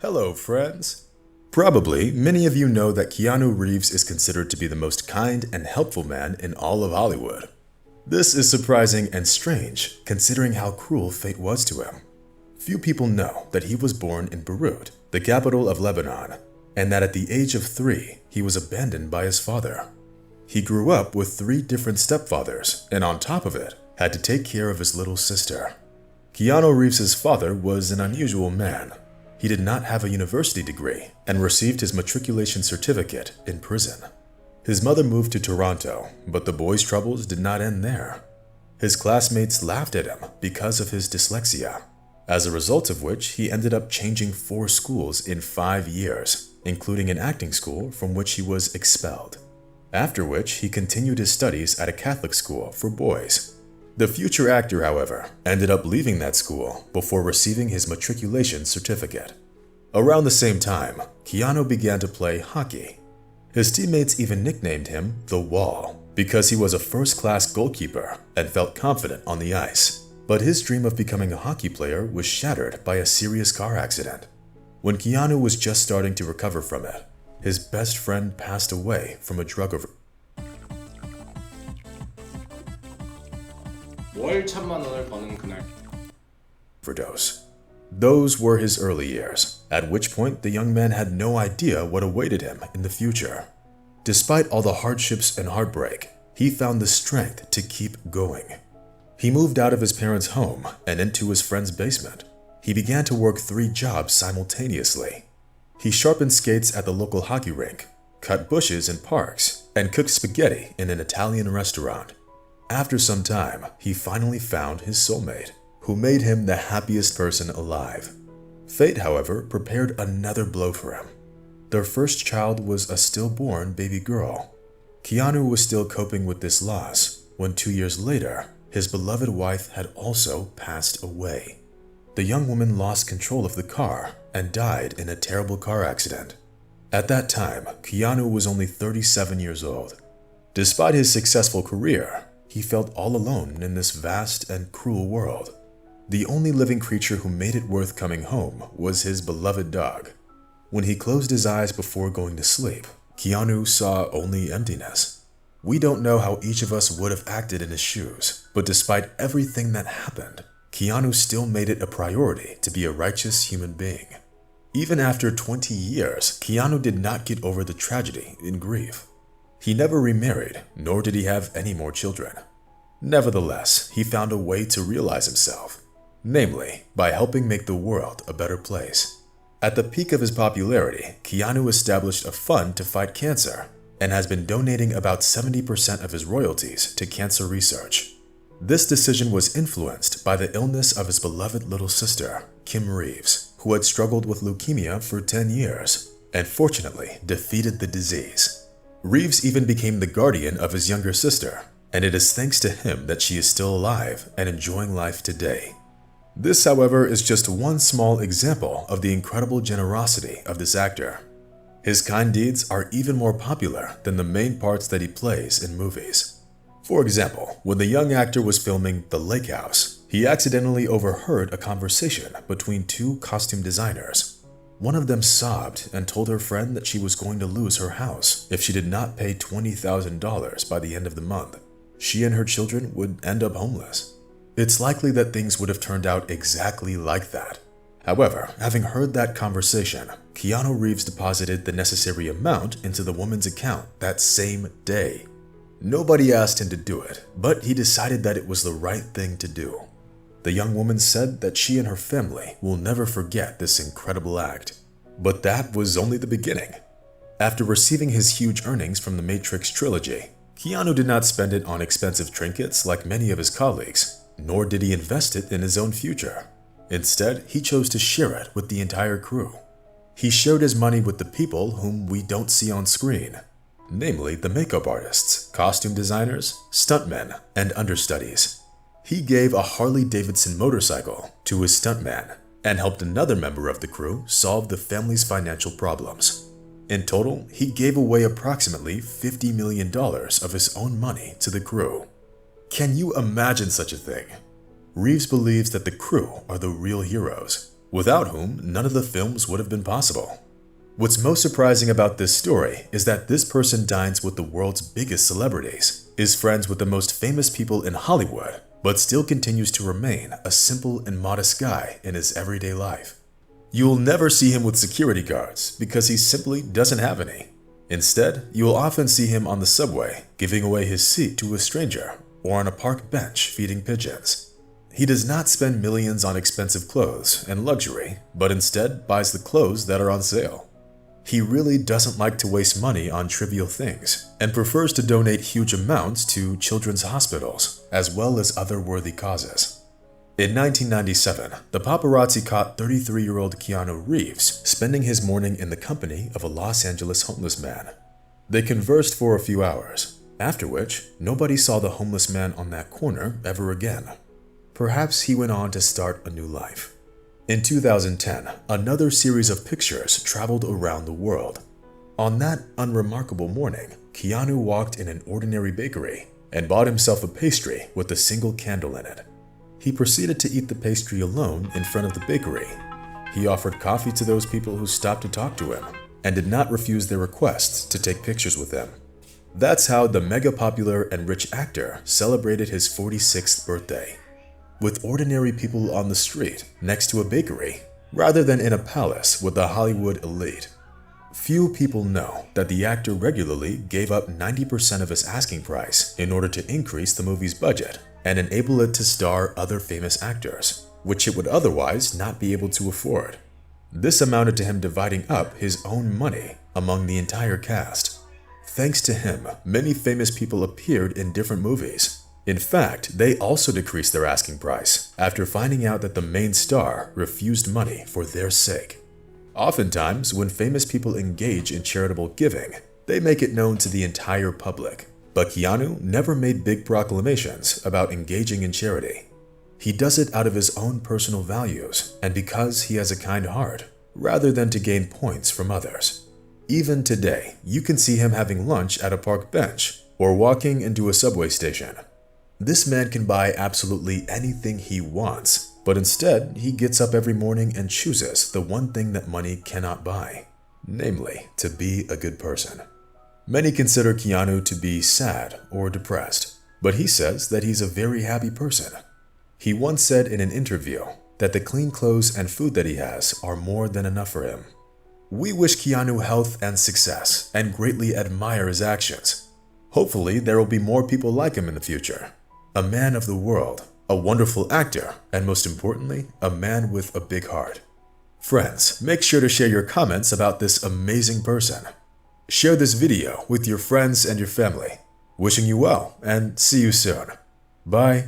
Hello, friends! Probably many of you know that Keanu Reeves is considered to be the most kind and helpful man in all of Hollywood. This is surprising and strange, considering how cruel fate was to him. Few people know that he was born in Beirut, the capital of Lebanon, and that at the age of 3, he was abandoned by his father. He grew up with 3 different stepfathers, and on top of it, had to take care of his little sister. Keanu Reeves' father was an unusual man. He did not have a university degree and received his matriculation certificate in prison. His mother moved to Toronto, but the boy's troubles did not end there. His classmates laughed at him because of his dyslexia, as a result of which he ended up changing 4 schools in 5 years, including an acting school from which he was expelled. After which he continued his studies at a Catholic school for boys. The future actor, however, ended up leaving that school before receiving his matriculation certificate. Around the same time, Keanu began to play hockey. His teammates even nicknamed him The Wall because he was a first-class goalkeeper and felt confident on the ice. But his dream of becoming a hockey player was shattered by a serious car accident. When Keanu was just starting to recover from it, his best friend passed away from a drug 월 1,000,000원을 버는 그날. overdose. Those were his early years, at which point the young man had no idea what awaited him in the future. Despite all the hardships and heartbreak, he found the strength to keep going. He moved out of his parents' home and into his friend's basement. He began to work 3 jobs simultaneously. He sharpened skates at the local hockey rink, cut bushes in parks, and cooked spaghetti in an Italian restaurant. After some time, he finally found his soulmate, who made him the happiest person alive. Fate, however, prepared another blow for him. Their first child was a stillborn baby girl. Keanu was still coping with this loss when 2 years later, his beloved wife had also passed away. The young woman lost control of the car and died in a terrible car accident. At that time, Keanu was only 37 years old. Despite his successful career, he felt all alone in this vast and cruel world. The only living creature who made it worth coming home was his beloved dog. When he closed his eyes before going to sleep, Keanu saw only emptiness. We don't know how each of us would have acted in his shoes, but despite everything that happened, Keanu still made it a priority to be a righteous human being. Even after 20 years, Keanu did not get over the tragedy in grief. He never remarried, nor did he have any more children. Nevertheless, he found a way to realize himself, namely, by helping make the world a better place. At the peak of his popularity, Keanu established a fund to fight cancer and has been donating about 70% of his royalties to cancer research. This decision was influenced by the illness of his beloved little sister, Kim Reeves, who had struggled with leukemia for 10 years and fortunately defeated the disease. Reeves even became the guardian of his younger sister, and it is thanks to him that she is still alive and enjoying life today. This, however, is just one small example of the incredible generosity of this actor. His kind deeds are even more popular than the main parts that he plays in movies. For example, when the young actor was filming The Lake House, he accidentally overheard a conversation between 2 costume designers. One of them sobbed and told her friend that she was going to lose her house if she did not pay $20,000 by the end of the month. She and her children would end up homeless. It's likely that things would have turned out exactly like that. However, having heard that conversation, Keanu Reeves deposited the necessary amount into the woman's account that same day. Nobody asked him to do it, but he decided that it was the right thing to do. The young woman said that she and her family will never forget this incredible act. But that was only the beginning. After receiving his huge earnings from the Matrix trilogy, Keanu did not spend it on expensive trinkets like many of his colleagues, nor did he invest it in his own future. Instead, he chose to share it with the entire crew. He shared his money with the people whom we don't see on screen, namely the makeup artists, costume designers, stuntmen, and understudies. He gave a Harley-Davidson motorcycle to his stuntman and helped another member of the crew solve the family's financial problems. In total, he gave away approximately $50 million of his own money to the crew. Can you imagine such a thing? Reeves believes that the crew are the real heroes, without whom none of the films would have been possible. What's most surprising about this story is that this person dines with the world's biggest celebrities, is friends with the most famous people in Hollywood, but still continues to remain a simple and modest guy in his everyday life. You'll never see him with security guards because he simply doesn't have any. Instead, you will often see him on the subway giving away his seat to a stranger or on a park bench feeding pigeons. He does not spend millions on expensive clothes and luxury, but instead buys the clothes that are on sale. He really doesn't like to waste money on trivial things and prefers to donate huge amounts to children's hospitals as well as other worthy causes. In 1997, the paparazzi caught 33-year-old Keanu Reeves spending his morning in the company of a Los Angeles homeless man. They conversed for a few hours, after which nobody saw the homeless man on that corner ever again. Perhaps he went on to start a new life. In 2010, another series of pictures traveled around the world. On that unremarkable morning, Keanu walked in an ordinary bakery and bought himself a pastry with a single candle in it. He proceeded to eat the pastry alone in front of the bakery. He offered coffee to those people who stopped to talk to him and did not refuse their requests to take pictures with him. That's how the mega popular and rich actor celebrated his 46th birthday. With ordinary people on the street next to a bakery, rather than in a palace with the Hollywood elite. Few people know that the actor regularly gave up 90% of his asking price in order to increase the movie's budget and enable it to star other famous actors, which it would otherwise not be able to afford. This amounted to him dividing up his own money among the entire cast. Thanks to him, many famous people appeared in different movies. In fact, they also decreased their asking price after finding out that the main star refused money for their sake. Oftentimes, when famous people engage in charitable giving, they make it known to the entire public. But Keanu never made big proclamations about engaging in charity. He does it out of his own personal values and because he has a kind heart, rather than to gain points from others. Even today, you can see him having lunch at a park bench or walking into a subway station. This man can buy absolutely anything he wants, but instead he gets up every morning and chooses the one thing that money cannot buy, namely, to be a good person. Many consider Keanu to be sad or depressed, but he says that he's a very happy person. He once said in an interview that the clean clothes and food that he has are more than enough for him. We wish Keanu health and success and greatly admire his actions. Hopefully, there will be more people like him in the future. A man of the world, a wonderful actor, and most importantly, a man with a big heart. Friends, make sure to share your comments about this amazing person. Share this video with your friends and your family. Wishing you well, and see you soon. Bye.